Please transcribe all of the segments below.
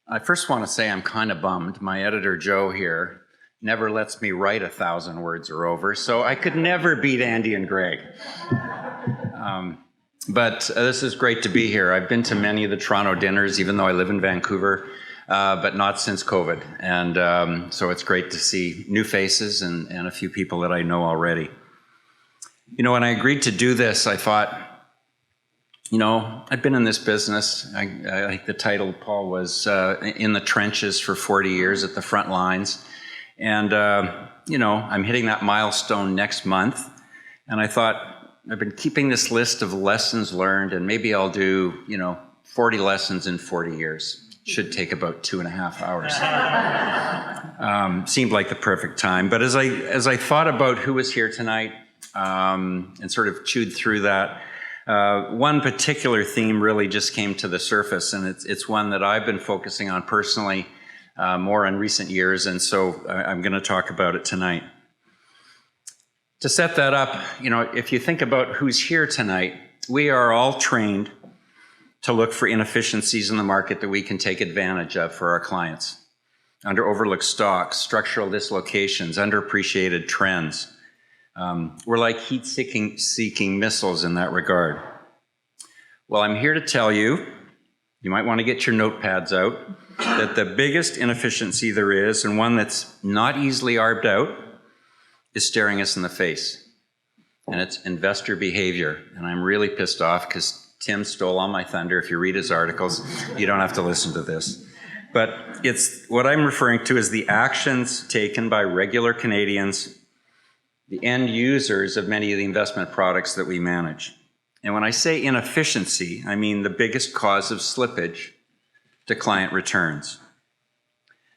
I first want to say I'm kind of bummed. My editor, Joe, here, never lets me write 1,000 words or over, so I could never beat Andy and Greg. But this is great to be here. I've been to many of the Toronto dinners, even though I live in Vancouver, but not since COVID. And so it's great to see new faces and a few people that I know already. You know, when I agreed to do this, I thought, you know, I've been in this business. I think the title, Paul, was in the trenches for 40 years at the front lines. And, you know, I'm hitting that milestone next month. And I thought, I've been keeping this list of lessons learned, and maybe I'll do, you know, 40 lessons in 40 years. Should take about 2.5 hours. Seemed like the perfect time. But as I thought about who was here tonight and sort of chewed through that, one particular theme really just came to the surface, and it's one that I've been focusing on personally more in recent years, and so I'm going to talk about it tonight. To set that up, you know, if you think about who's here tonight, we are all trained to look for inefficiencies in the market that we can take advantage of for our clients. Under overlooked stocks, structural dislocations, underappreciated trends. We're like heat-seeking missiles in that regard. Well, I'm here to tell you, you might want to get your notepads out, that the biggest inefficiency there is, and one that's not easily arbed out, is staring us in the face. And it's investor behavior. And I'm really pissed off because Tim stole all my thunder. If you read his articles, you don't have to listen to this. But it's what I'm referring to is the actions taken by regular Canadians, the end users of many of the investment products that we manage. And when I say inefficiency, I mean the biggest cause of slippage to client returns.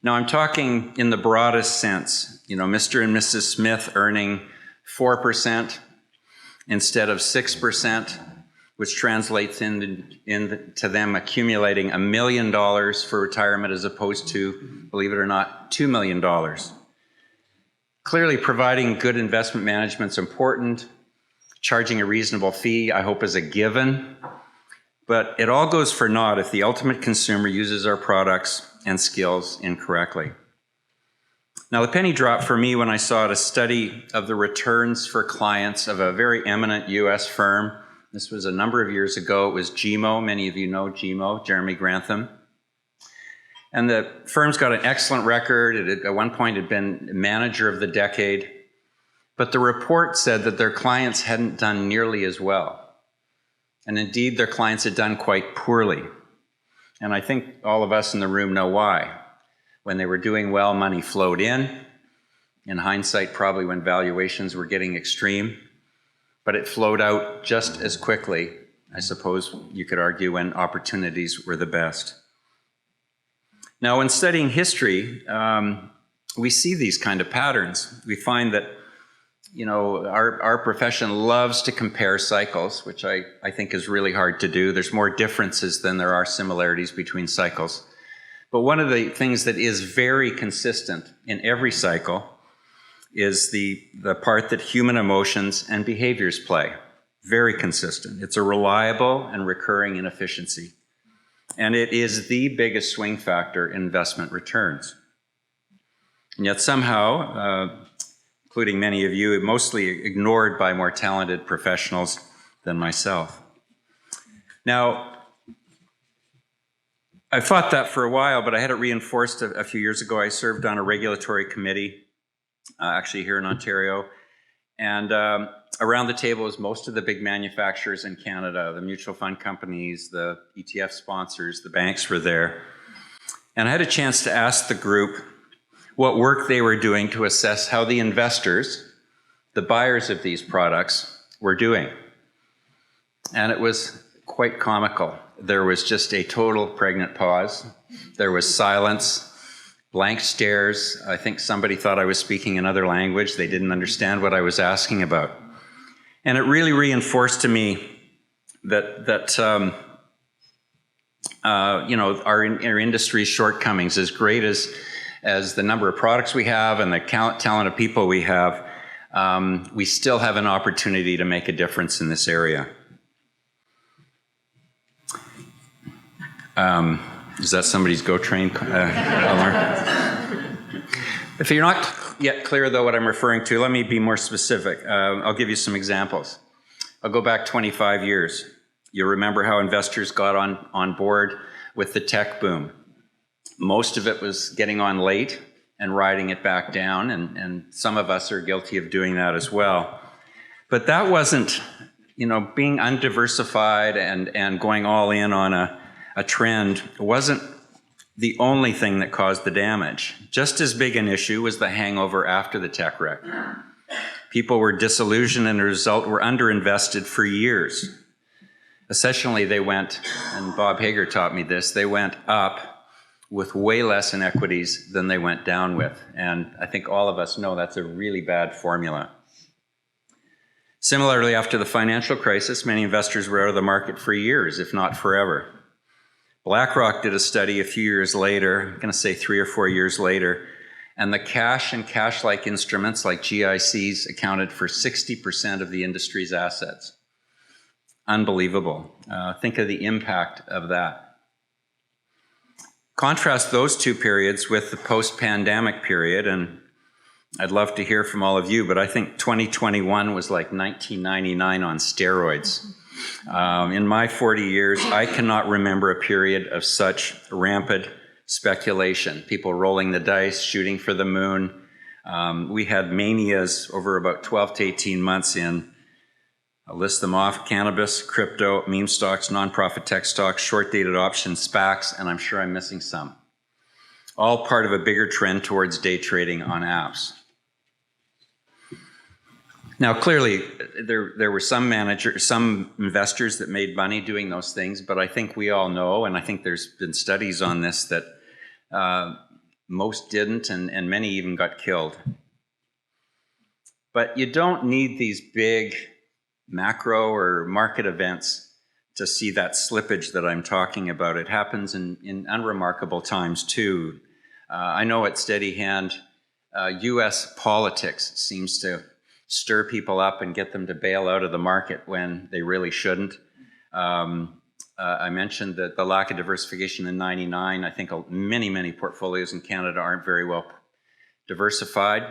Now, I'm talking in the broadest sense, you know, Mr. and Mrs. Smith earning 4% instead of 6%, which translates into them accumulating $1 million for retirement as opposed to, believe it or not, $2 million. Clearly, providing good investment management is important. Charging a reasonable fee, I hope, is a given. But it all goes for naught if the ultimate consumer uses our products and skills incorrectly. Now, the penny dropped for me when I saw a study of the returns for clients of a very eminent US firm. This was a number of years ago. It was GMO. Many of you know GMO, Jeremy Grantham. And the firm's got an excellent record. It at one point had been manager of the decade. But the report said that their clients hadn't done nearly as well. And indeed, their clients had done quite poorly. And I think all of us in the room know why. When they were doing well, money flowed in. In hindsight, probably when valuations were getting extreme. But it flowed out just as quickly, I suppose you could argue, when opportunities were the best. Now, when studying history, we see these kind of patterns. We find that, you know, our profession loves to compare cycles, which I think is really hard to do. There's more differences than there are similarities between cycles. But one of the things that is very consistent in every cycle is the part that human emotions and behaviors play. Very consistent. It's a reliable and recurring inefficiency. And it is the biggest swing factor in investment returns. And yet somehow, including many of you, mostly ignored by more talented professionals than myself. Now, I fought that for a while, but I had it reinforced a few years ago. I served on a regulatory committee, actually here in Ontario, and around the table was most of the big manufacturers in Canada, the mutual fund companies, the ETF sponsors, the banks were there. And I had a chance to ask the group what work they were doing to assess how the investors, the buyers of these products, were doing. And it was quite comical. There was just a total pregnant pause. There was silence, blank stares. I think somebody thought I was speaking another language. They didn't understand what I was asking about. And it really reinforced to me that you know, our industry's shortcomings, as great as the number of products we have and the talent of people we have, we still have an opportunity to make a difference in this area. Is that somebody's Go Train alarm? If you're not yet clear, though, what I'm referring to, let me be more specific. I'll give you some examples. I'll go back 25 years. You remember how investors got on board with the tech boom. Most of it was getting on late and riding it back down, and some of us are guilty of doing that as well. But that wasn't, being undiversified and going all in on a trend wasn't the only thing that caused the damage. Just as big an issue was the hangover after the tech wreck. People were disillusioned and as a result were underinvested for years. Essentially, they went, and Bob Hager taught me this, they went up with way less in equities than they went down with. And I think all of us know that's a really bad formula. Similarly, after the financial crisis, many investors were out of the market for years, if not forever. BlackRock did a study a few years later, I'm going to say 3 or 4 years later, and the cash and cash-like instruments like GICs accounted for 60% of the industry's assets. Unbelievable. Think of the impact of that. Contrast those two periods with the post-pandemic period, and I'd love to hear from all of you, but I think 2021 was like 1999 on steroids. In my 40 years, I cannot remember a period of such rampant speculation. People rolling the dice, shooting for the moon. We had manias over about 12 to 18 months in, I'll list them off, cannabis, crypto, meme stocks, nonprofit tech stocks, short-dated options, SPACs, and I'm sure I'm missing some. All part of a bigger trend towards day trading on apps. Now, clearly, there were some investors that made money doing those things, but I think we all know, and I think there's been studies on this, that most didn't, and many even got killed. But you don't need these big macro or market events to see that slippage that I'm talking about. It happens in unremarkable times, too. I know at Steadyhand, U.S. politics seems to stir people up and get them to bail out of the market when they really shouldn't. I mentioned that the lack of diversification in '99. I think many portfolios in Canada aren't very well diversified.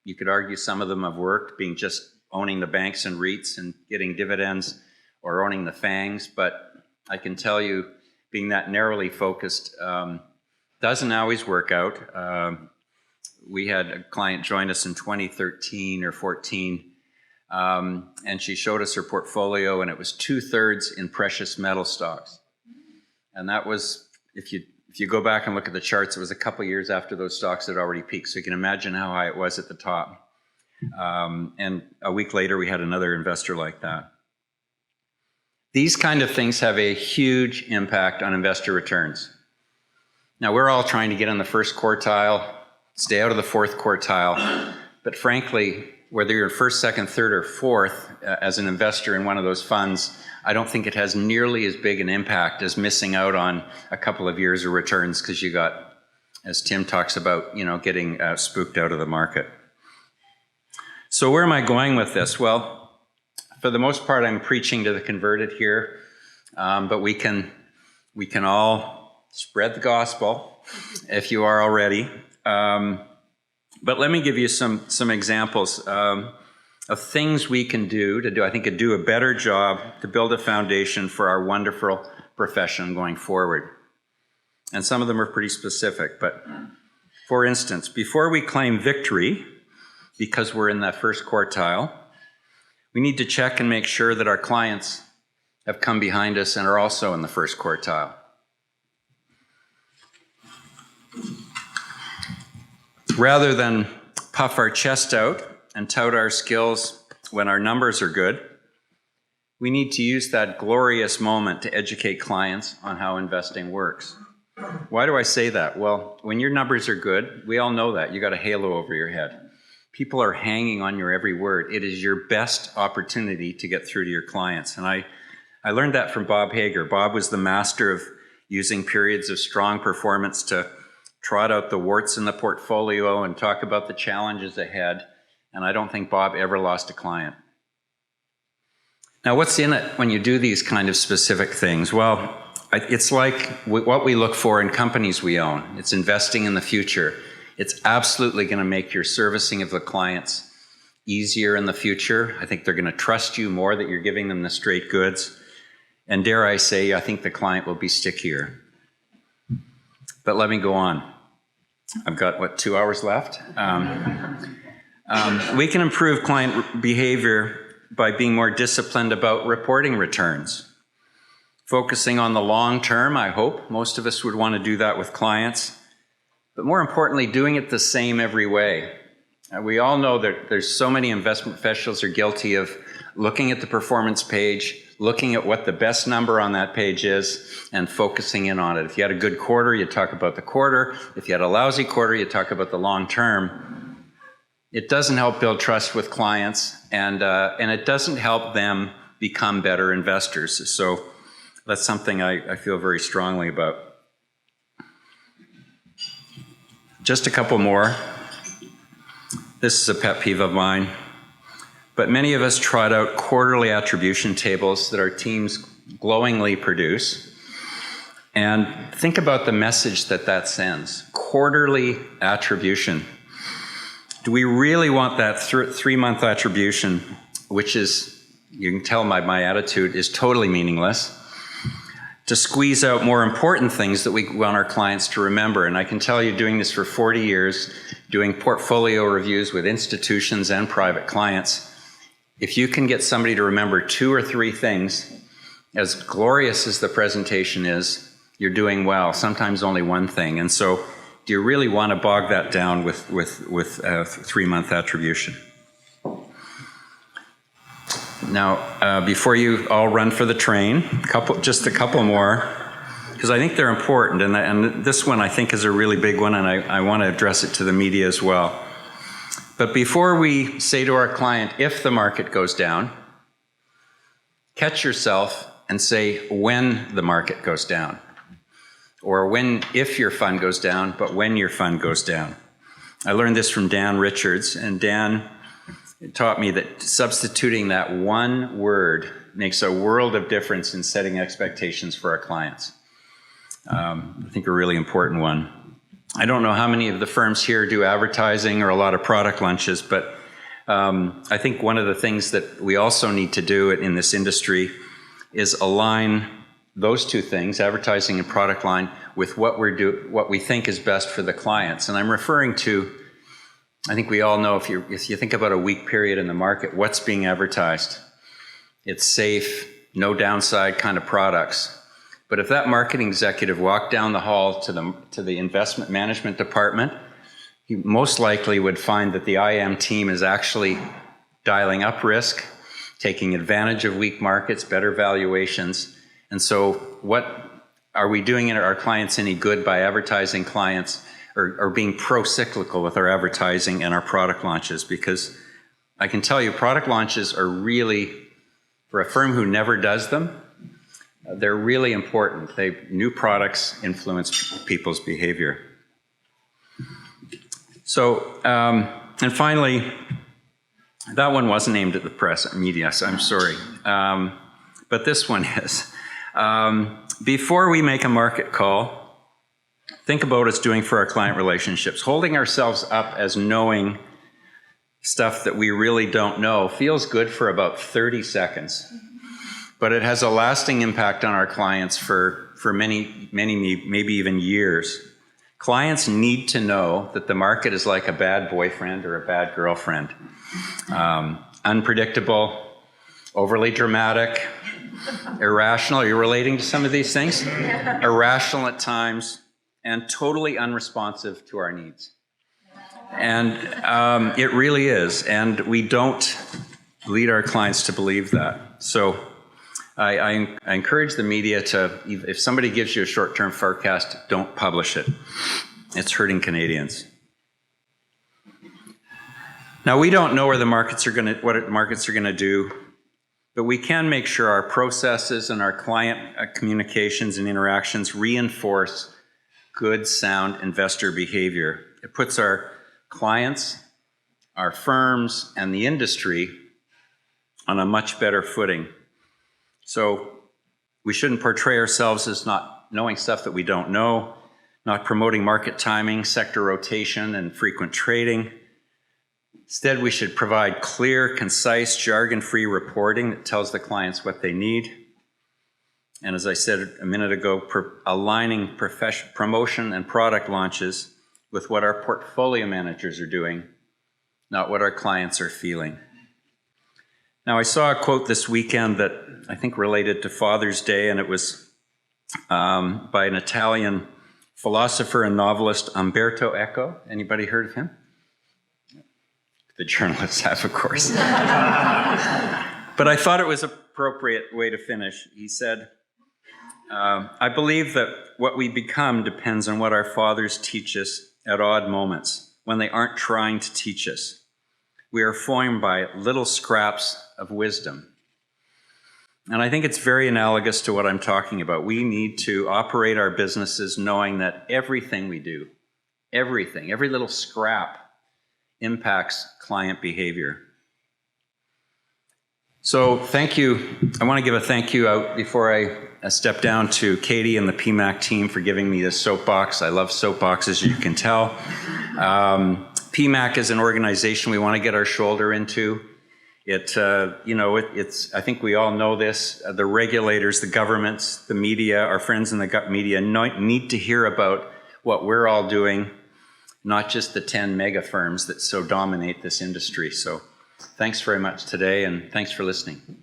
You could argue some of them have worked, being just owning the banks and REITs and getting dividends, or owning the FANGs, but I can tell you, being that narrowly focused doesn't always work out. We had a client join us in 2013 or 14, and she showed us her portfolio, and it was 2/3 in precious metal stocks. And that was, if you go back and look at the charts, it was a couple years after those stocks had already peaked, so you can imagine how high it was at the top. And a week later, we had another investor like that. These kind of things have a huge impact on investor returns. Now, we're all trying to get in the first quartile, stay out of the fourth quartile, but frankly, whether you're first, second, third, or fourth as an investor in one of those funds, I don't think it has nearly as big an impact as missing out on a couple of years of returns because you got, as Tim talks about, getting spooked out of the market. So where am I going with this? Well, for the most part, I'm preaching to the converted here, but we can all spread the gospel if you are already. But let me give you some examples of things we can do to do a better job to build a foundation for our wonderful profession going forward. And some of them are pretty specific, but for instance, before we claim victory, because we're in that first quartile, we need to check and make sure that our clients have come behind us and are also in the first quartile. Rather than puff our chest out and tout our skills when our numbers are good, we need to use that glorious moment to educate clients on how investing works. Why do I say that? Well, when your numbers are good, we all know that. You got a halo over your head. People are hanging on your every word. It is your best opportunity to get through to your clients. And I learned that from Bob Hager. Bob was the master of using periods of strong performance to trot out the warts in the portfolio and talk about the challenges ahead. And I don't think Bob ever lost a client. Now, what's in it when you do these kind of specific things? Well, It's like what we look for in companies we own. It's investing in the future. It's absolutely going to make your servicing of the clients easier in the future. I think they're going to trust you more that you're giving them the straight goods. And dare I say, I think the client will be stickier. But let me go on. I've got, 2 hours left? We can improve client behavior by being more disciplined about reporting returns. Focusing on the long term, I hope. Most of us would want to do that with clients. But more importantly, doing it the same every way. We all know that there's so many investment professionals are guilty of looking at the performance page, looking at what the best number on that page is, and focusing in on it. If you had a good quarter, you talk about the quarter. If you had a lousy quarter, you talk about the long term. It doesn't help build trust with clients, and it doesn't help them become better investors. So that's something I feel very strongly about. Just a couple more. This is a pet peeve of mine. But many of us trot out quarterly attribution tables that our teams glowingly produce. And think about the message that sends. Quarterly attribution. Do we really want that 3-month attribution, which is, you can tell my attitude, is totally meaningless, to squeeze out more important things that we want our clients to remember? And I can tell you, doing this for 40 years, doing portfolio reviews with institutions and private clients, if you can get somebody to remember 2 or 3 things, as glorious as the presentation is, you're doing well. Sometimes only one thing. And so, do you really want to bog that down with 3-month attribution? Now, before you all run for the train, just a couple more, because I think they're important. And this one I think is a really big one, and I want to address it to the media as well. But before we say to our client, if the market goes down, catch yourself and say when the market goes down. Or if your fund goes down, but when your fund goes down. I learned this from Dan Richards, and Dan taught me that substituting that one word makes a world of difference in setting expectations for our clients. I think a really important one. I don't know how many of the firms here do advertising or a lot of product lunches, but I think one of the things that we also need to do in this industry is align those 2 things, advertising and product line, with what we think is best for the clients. And I'm referring to, I think we all know, if you think about a weak period in the market, what's being advertised? It's safe, no downside kind of products. But if that marketing executive walked down the hall to the investment management department, he most likely would find that the IM team is actually dialing up risk, taking advantage of weak markets, better valuations. And so what are we doing our clients any good by advertising clients or being pro-cyclical with our advertising and our product launches? Because I can tell you, product launches are really, for a firm who never does them, they're really important. New products influence people's behavior. So, and finally, that one wasn't aimed at the press and media, so I'm sorry. But this one is. Before we make a market call, think about what it's doing for our client relationships. Holding ourselves up as knowing stuff that we really don't know feels good for about 30 seconds. But it has a lasting impact on our clients for many, maybe even years. Clients need to know that the market is like a bad boyfriend or a bad girlfriend. Unpredictable, overly dramatic, irrational. Are you relating to some of these things? Irrational at times, and totally unresponsive to our needs. And it really is. And we don't lead our clients to believe that. So I encourage the media to, if somebody gives you a short-term forecast, don't publish it. It's hurting Canadians. Now, we don't know what the markets are going to do, but we can make sure our processes and our client communications and interactions reinforce good, sound investor behavior. It puts our clients, our firms, and the industry on a much better footing. So We shouldn't portray ourselves as not knowing stuff that we don't know, not promoting market timing, sector rotation, and frequent trading. Instead, we should provide clear, concise, jargon-free reporting that tells the clients what they need. And as I said a minute ago, aligning promotion and product launches with what our portfolio managers are doing, not what our clients are feeling. Now, I saw a quote this weekend that I think related to Father's Day, and it was by an Italian philosopher and novelist, Umberto Eco. Anybody heard of him? The journalists have, of course. But I thought it was an appropriate way to finish. He said, I believe that what we become depends on what our fathers teach us at odd moments, when they aren't trying to teach us. We are formed by little scraps of wisdom. And I think it's very analogous to what I'm talking about. We need to operate our businesses knowing that everything we do, everything, every little scrap impacts client behavior. So thank you. I want to give a thank you out before I step down to Katie and the PMAC team for giving me this soapbox. I love soapboxes, you can tell. PMAC is an organization we want to get our shoulder into. It's, I think we all know this. The regulators, the governments, the media, our friends in the media need to hear about what we're all doing, not just the 10 mega firms that so dominate this industry. So thanks very much today, and thanks for listening.